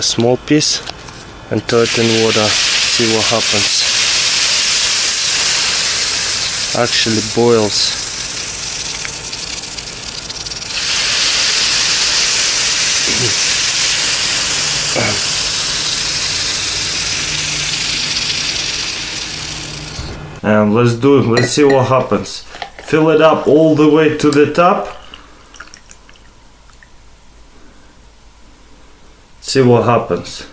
a small piece and throw it in water, see what happens. Actually boils. And let's see what happens. Fill it up all the way to the top. See what happens.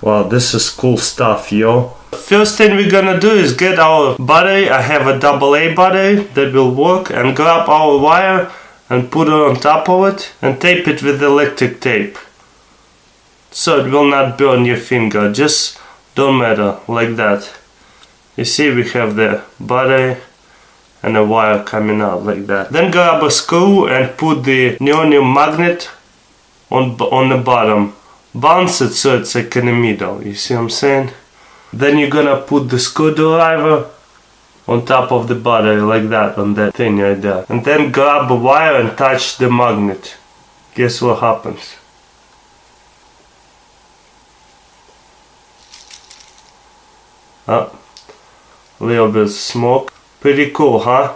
Wow, this is cool stuff, yo. First thing we're gonna do is get our battery. I have a AA battery that will work, and grab our wire and put it on top of it and tape it with electric tape. So it will not burn your finger, just don't matter, like that. You see, we have the battery and a wire coming out like that. Then grab a screw and put the neodymium magnet on the bottom. Bounce it so it's like in the middle, you see what I'm saying? Then you're gonna put the screwdriver on top of the battery like that, on that thing right there. And then grab a wire and touch the magnet. Guess what happens? A little bit of smoke. Pretty cool, huh?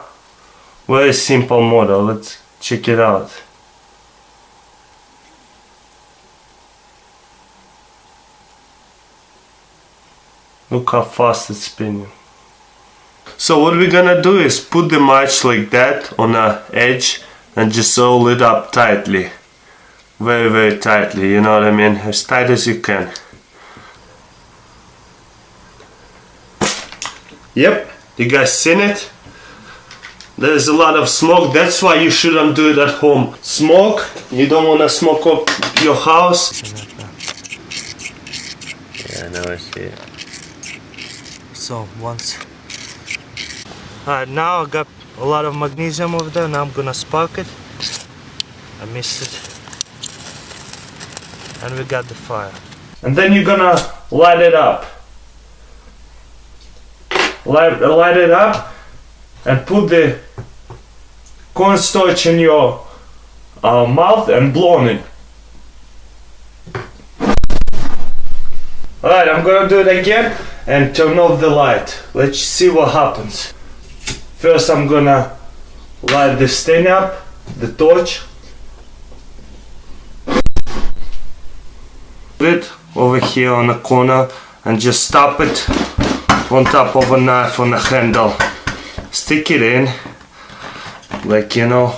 Very simple model, let's check it out. Look how fast it's spinning. So what we're gonna do is put the match like that on the edge and just roll it up tightly. Very, very tightly, you know what I mean? As tight as you can. Yep, you guys seen it? There's a lot of smoke, that's why you shouldn't do it at home. Smoke, you don't wanna smoke up your house. Yeah, now I see it. So once. Alright, now I got a lot of magnesium over there. Now I'm gonna spark it. I missed it. And we got the fire. And then you're gonna light it up. Light it up and put the cornstarch in your mouth and blow on it. Alright, I'm gonna do it again and turn off the light. Let's see what happens. First I'm gonna light this thing up, the torch. Put it over here on the corner and just stop it on top of a knife on the handle. Stick it in, like, you know,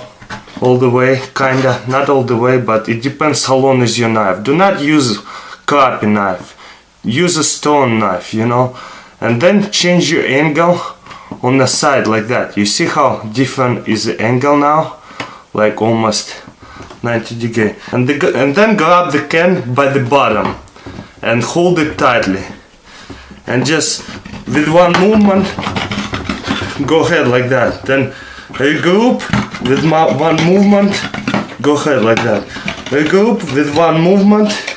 all the way, kinda, not all the way, but it depends how long is your knife. Do not use crappy knife. Use a stone knife, you know, and then change your angle on the side like that. You see how different is the angle now? Like almost 90 degrees. And then grab the can by the bottom and hold it tightly. And just with one movement, go ahead like that. Then regroup with one movement, go ahead like that. Regroup with one movement.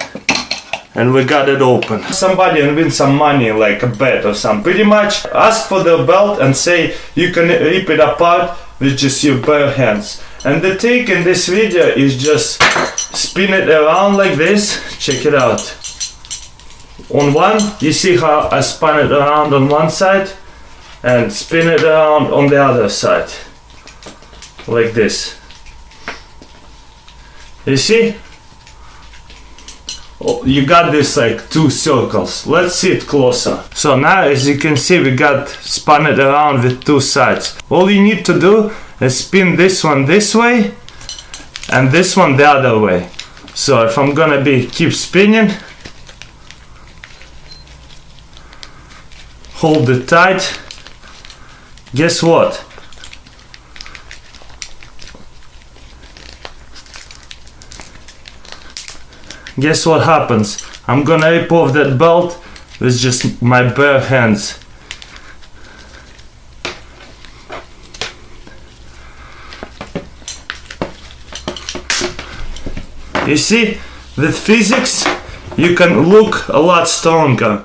And we got it open. Somebody and win some money, like a bet or something. Pretty much ask for the belt and say you can rip it apart with just your bare hands. And the trick in this video is just spin it around like this. Check it out. On one, you see how I spun it around on one side and spin it around on the other side. Like this. You see? You got this like two circles. Let's see it closer. So now, as you can see, we got spun it around with two sides. All you need to do is spin this one this way and this one the other way. So if I'm gonna keep spinning, hold it tight. Guess what? Guess what happens? I'm gonna rip off that belt with just my bare hands. You see, with physics, you can look a lot stronger.